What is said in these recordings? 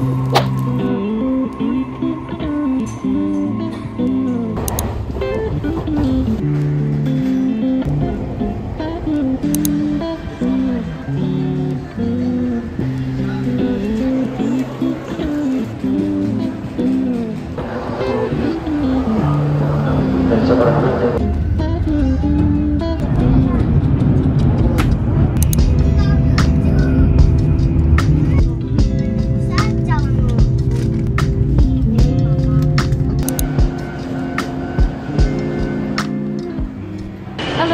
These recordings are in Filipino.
Hello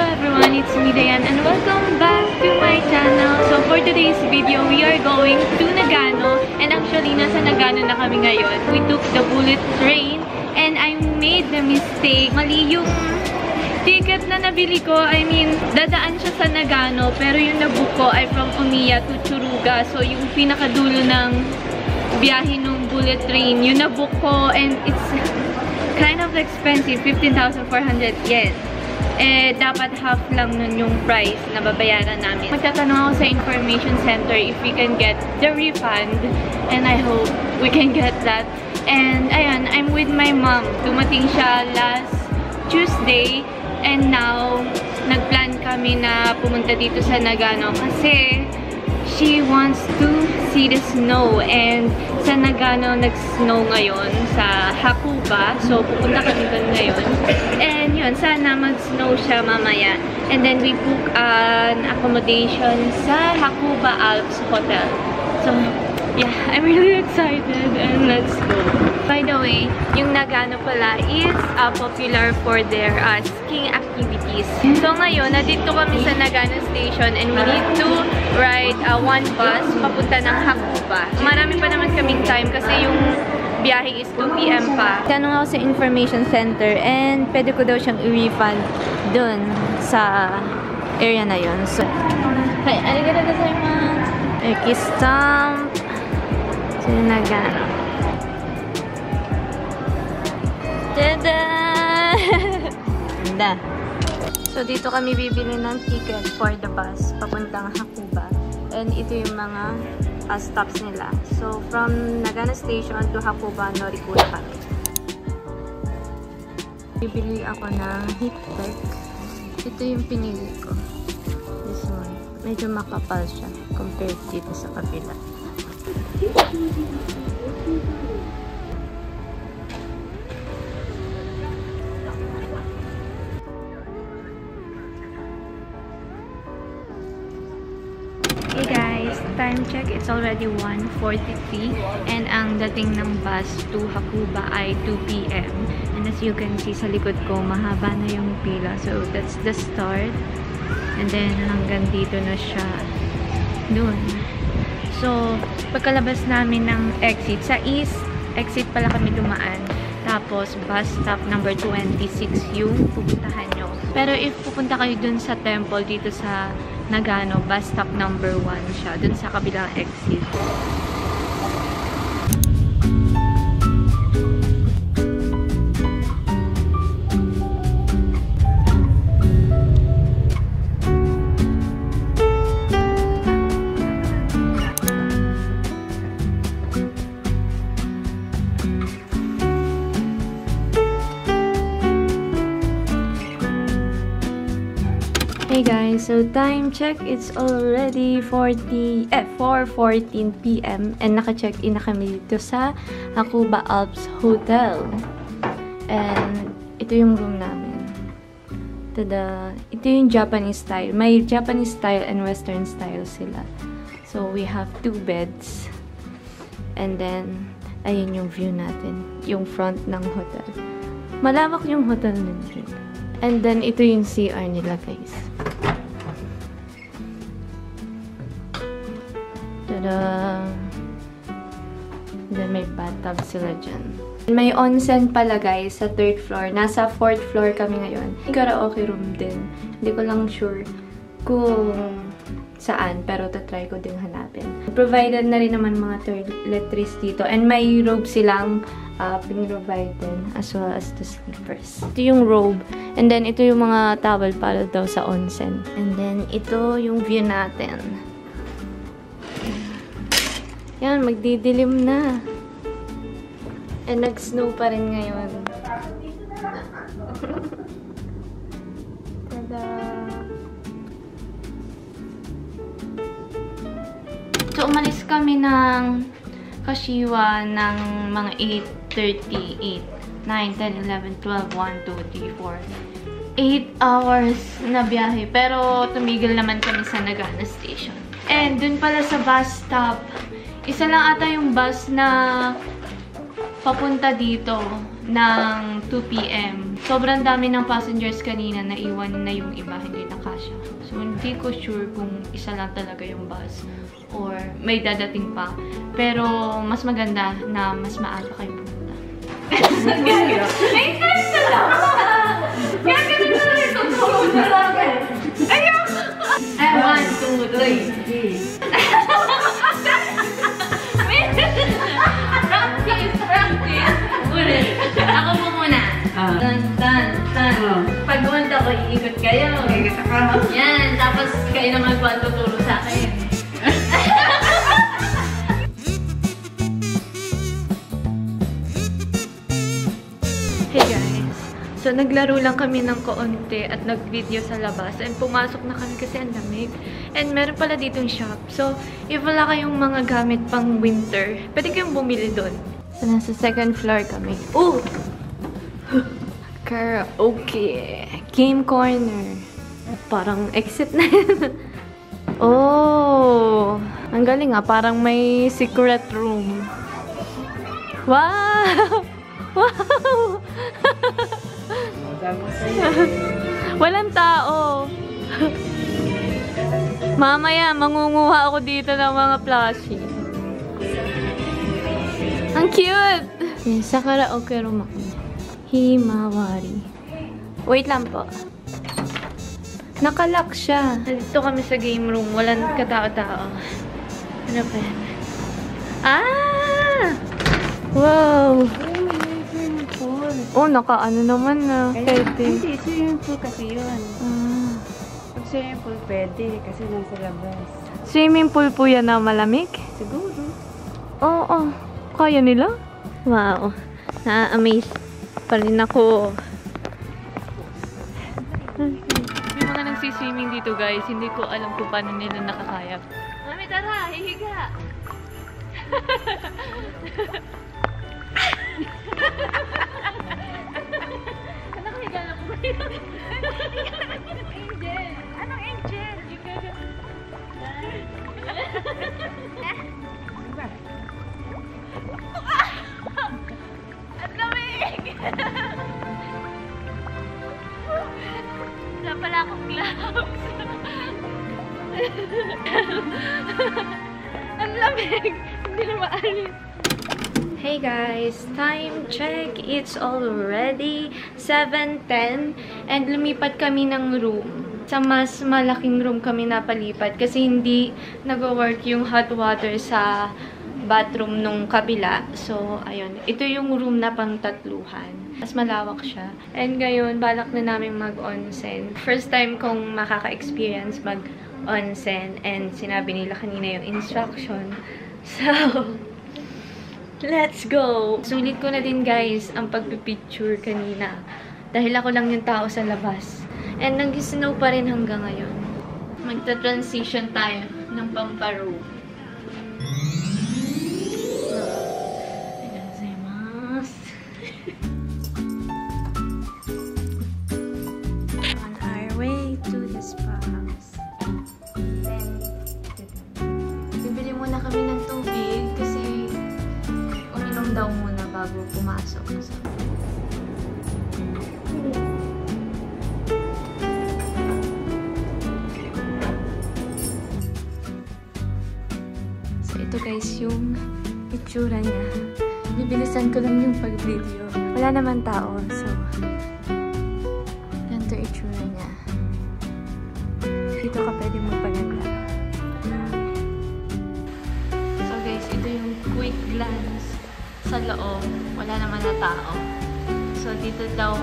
everyone, it's me Dayan and welcome back to my channel. So for today's video, we are going to Nagano, and actually nasa Nagano na kami ngayon. We took the bullet train and I made the mistake. Mali yung ticket na nabili ko. I mean, dadaan siya sa Nagano pero yung nabook ko ay from Omiya to Tsuruga. So yung pinakadulo ng biyahe ng bullet train, yung nabook ko, and it's kind of expensive, 15,400 yen. Eh, dapat half lang nun yung price na babayaran namin. Magtatanong ako sa information center if we can get the refund, and I hope we can get that. And ayan, I'm with my mom. Dumating siya last Tuesday, and now nagplan kami na pumunta dito sa Nagano kasi she wants to see the snow, and sa Nagano nag-snow ngayon sa Hakuba, so pupunta kami doon ngayon. And yun, sana mag-snow siya mamaya. And then we book an accommodation sa Hakuba Alps Hotel. So yeah, I'm really excited, and let's go. By the way, yung Nagano pala is popular for their skiing activities. So ngayon, nandito kami sa Nagano Station and we need to ride one bus papunta ng Hakuba. Marami pa naman kaming time kasi yung biyahe is 2 PM pa. Tanong ako sa information center and pwede ko daw siyang i-refund dun sa area na yun. So, hey, arigatou gozaimasu. Eki-stamp. So, Nagano. Tada! Ganda! So, dito kami bibili ng ticket for the bus papuntang Hakuba. And ito yung mga stops nila. So, from Nagano Station to Hakuba, Norikura kami. Bibili ako ng heat pack. Ito yung pinili ko. This one. Medyo makapal siya compared dito sa kabila. Hey guys, time check, it's already 1:43 and ang dating ng bus to Hakuba ay 2 PM. And as you can see sa likod ko, mahaba na yung pila. So that's the start. And then hanggang dito na siya dun. So pagkalabas namin ng exit, sa east exit pala kami dumaan. Tapos bus stop number 26 yung pupuntahan nyo. Pero if pupunta kayo dun sa temple dito sa Nagano, bus stop number 1 siya, dun sa kabilang exit. Hey guys, so time check, it's already 4:14 PM and naka-check-in na kami dito sa Hakuba Alps Hotel. And ito yung room namin. Tada! Ito yung Japanese style. May Japanese style and Western style sila. So we have 2 beds. And then, ayun yung view natin. Yung front ng hotel. Malawak yung hotel nila. And then, ito yung CR nila, guys. Tada! Then, may bathtub sila dyan. May onsen pala, guys, sa 3rd floor. Nasa 4th floor kami ngayon. May karaoke room din. Hindi ko lang sure kung saan, pero tatry ko din hanapin. Provided na rin naman mga toiletries dito. And may robe silang pinrovide din, as well as the slippers. Ito yung robe. And then, ito yung mga towel para daw sa onsen. And then, ito yung view natin. Yan, magdidilim na. And nag-snow pa rin ngayon. Tada! So, umalis kami ng Kashiwa ng mga 8:38. 9, 10, 11, 12, 1, 2, 3, 4. 8 hours na biyahe. Pero tumigil naman kami sa Nagana Station. And dun pala sa bus stop, isa lang ata yung bus na papunta dito ng 2 PM. Sobrang dami ng passengers kanina, naiwan na yung iba, hindi na kasya. So, hindi ko sure kung isa lang talaga yung bus or may dadating pa. Pero, mas maganda na mas maaga kayo pumunta. Ay, testa lang! Kaya ganun na lang ito. Ayaw! Ay, 1, 2, 3. Practice. Ulit. Ako po muna. Tan. Pag kumanta ko, iikot kayo. Iikot ako. Yan. Tapos kayo naman po ang tuturo sa akin. Hey guys. So, naglaro lang kami ng kaunti at nag-video sa labas. And pumasok na kami kasi ang lamig. And meron pala ditong shop. So, if wala kayong mga gamit pang winter, pwede kayong bumili doon. So, nasa second floor kami. Oh! Karaoke. Game corner. Parang exit na yun. Oh! Ang galing ah. Parang may secret room. Wow! Wow! Walang tao. Mamaya, mangunguha ako dito ng mga plushie. Ang cute! Yan, sa karaoke room ako. Himawari. Wait lang po. Nakalock siya. Nandito kami sa game room. Walang katao-tao. Ano pa yan? Ah! Wow! Oh, naka-ano naman na. Pwede. Hindi, swimming pool kasi yun. Ah. Pag swimming pool, pwede. Kasi nasa labas. Swimming pool po yan na malamig? Siguro. Oo. Kaya nila? Wow. Na-amaze pa rin ako. May mga nagsiswimming dito guys. Hindi ko alam kung paano nila nakakaya. Mami, tara! Hihiga! Anong higa na po yun? Angel! Anong angel? At lamig! Wala pala akong gloves. Ang lamig! Hindi na maalis. Hey guys! Time check! It's already 7:10 and lumipat kami ng room. Sa mas malaking room kami napalipat kasi hindi nag-work yung hot water sa bathroom nung kabila. So, ayun. Ito yung room na pang tatluhan. Mas malawak siya. And ngayon, balak na namin mag-onsen. First time kong makaka-experience mag-onsen. And sinabi nila kanina yung instruction. So, let's go! Sulit ko na din guys ang pagpipicture kanina. Dahil ako lang yung tao sa labas. And nag-snow pa rin hanggang ngayon. Magta-transition tayo ng pamparoom. On our way to the spa house. Then, bibili muna kami ng tubig kasi uminom daw muna bago pumasok. So, ito guys yung itsura niya. Bibilisan ko lang yung pag-video. Wala naman tao, so ganito itsura niya. Dito ka pwede magpaganda. So guys, ito yung quick glance sa loob. Wala naman na tao. So dito daw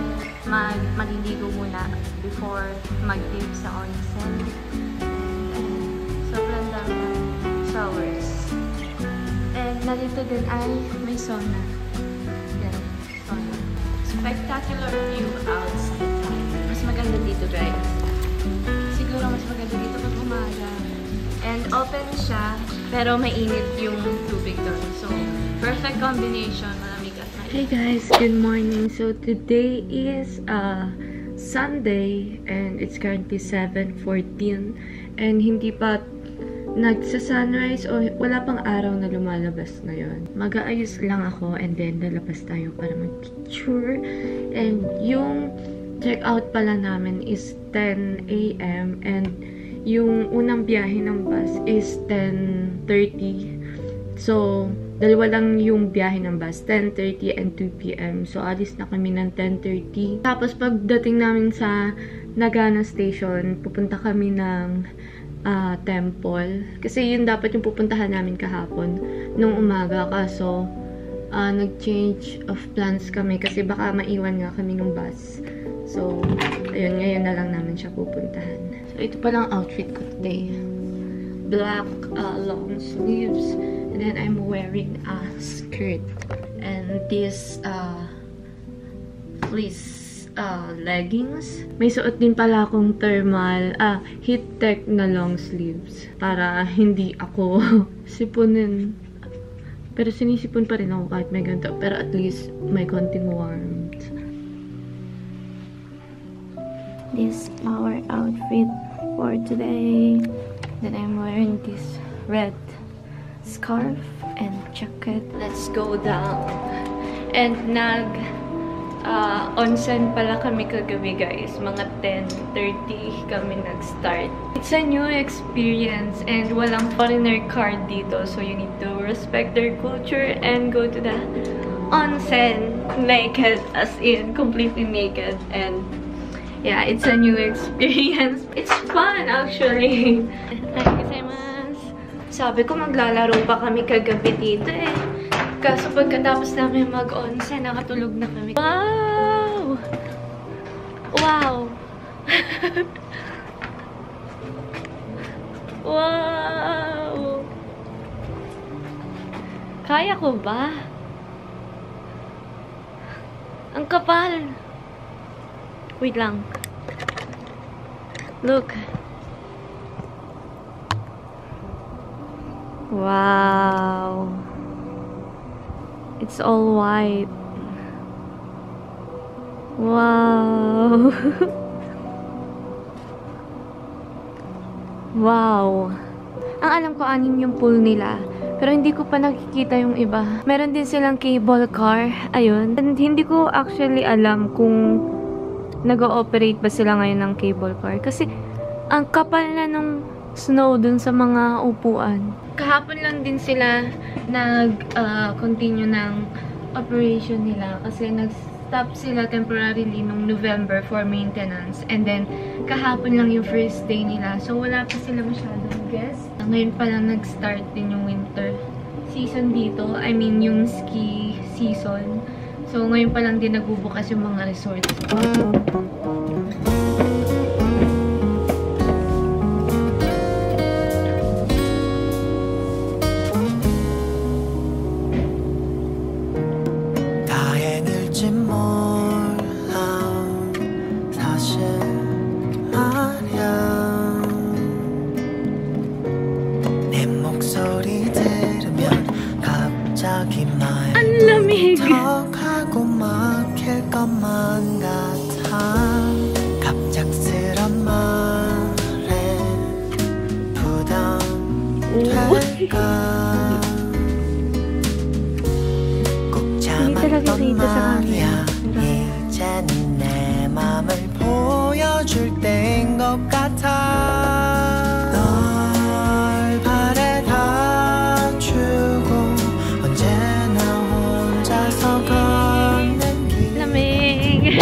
maliligo muna before mag-dip sa onsen. Sobrang dami ng showers. narito din ay may sauna. Yan, sauna. Spectacular view outside. Mas maganda dito, guys. Siguro mas maganda dito pag umaga. And open siya, pero mainit yung tubig doon. So, perfect combination. Malamig at mainit. Hey guys, good morning. So, today is Sunday and it's currently 7:14 and hindi pa nagsa-sunrise o wala pang araw na lumalabas ngayon. Mag-aayos lang ako and then lalabas tayo para mag-picture. And yung check-out pala namin is 10 AM and yung unang biyahe ng bus is 10:30. So, dalawa lang yung biyahe ng bus, 10:30 and 2 PM. So, alis na kami ng 10:30. Tapos, pagdating namin sa Nagano Station, pupunta kami ng temple. Kasi yun dapat yung pupuntahan namin kahapon nung umaga. Kaso, nag-change of plans kami kasi baka maiwan nga kami ng bus. So, ayun, ngayon na lang namin siya pupuntahan. So, ito palang outfit ko today. Black long sleeves. And then, I'm wearing a skirt. And this fleece leggings. May suot din pala akong thermal, heat tech na long sleeves. Para hindi ako sipunin. Pero sinisipon pa rin ako kahit may ganito. Pero at least may konting warmth. This is our outfit for today. Then I'm wearing this red scarf and jacket. Let's go down. And onsen pala kami kagabi, guys. Mga 10:30 kami nag-start. It's a new experience and walang foreigner card dito. So you need to respect their culture and go to the onsen naked, as in completely naked. And yeah, it's a new experience. It's fun, actually. Sabi ko, maglalaro pa kami kagabi dito eh. Kaso pagkatapos namin mag-onsen, nakatulog na kami. Wow! Wow! Wow! Kaya ko ba? Ang kapal! Wait lang. Look. Wow. It's all white. Wow. Wow. Ang alam ko, 6 yung pool nila. Pero hindi ko pa nakikita yung iba. Meron din silang cable car. Ayun. And hindi ko actually alam kung nag-ooperate ba sila ngayon ng cable car. Kasi ang kapal na nung snow dun sa mga upuan. Kahapon lang din sila nag-continue ng operation nila. Kasi nag-stop sila temporarily nung November for maintenance. And then, kahapon lang yung first day nila. So, wala pa sila masyadong guests. Ngayon pa lang nag-start din yung winter season dito. I mean, yung ski season. So, ngayon pa lang din nagbubukas yung mga resorts. 다행일지 몰라 사실 말야 내 목소리 들으면 갑자기 말이 가고 막힐 것만 같아 갑작스런 말에 부담될까 꼭 참았던 말이야 이제는 내 맘을 보여줄 때인 것 같아 널 바래다 주고 언제나 혼자서 걷는 길 lamig.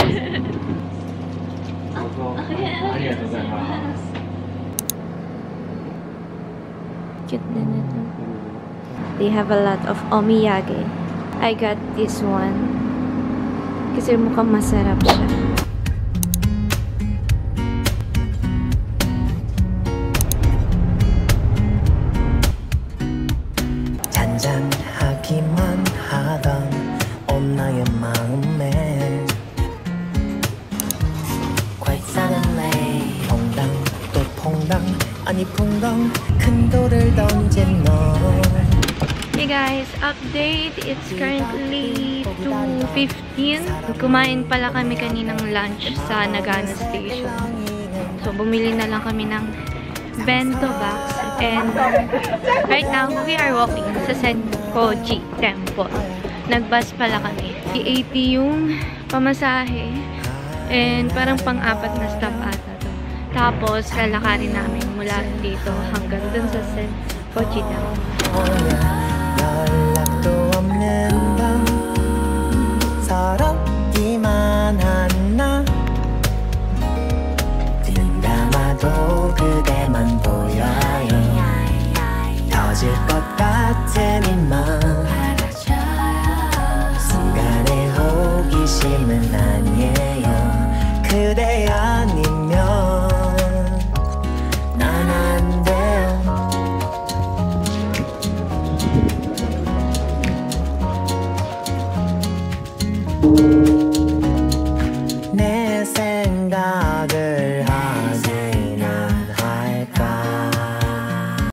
Cute din ito. They have a lot of omiyage. I got this one kasi mukhang masarap siya. 잔잔하게 guys, update. It's currently 2:15. Kumain pala kami kaninang lunch sa Nagano Station. So, bumili na lang kami ng bento box. And right now, we are walking sa Senkoji Temple. Nag-bus pala kami. 80 yung pamasahe. And parang pang-apat na stop ata to. Tapos, lalakarin namin mula dito hanggang dun sa Senkoji Temple. 연락도 없는 밤 서럽기만 한 나 눈 감아도 그대만 보여요 터질 것 같은 이맘 순간의 호기심은 아니에요 그대 아니면 난 안 돼요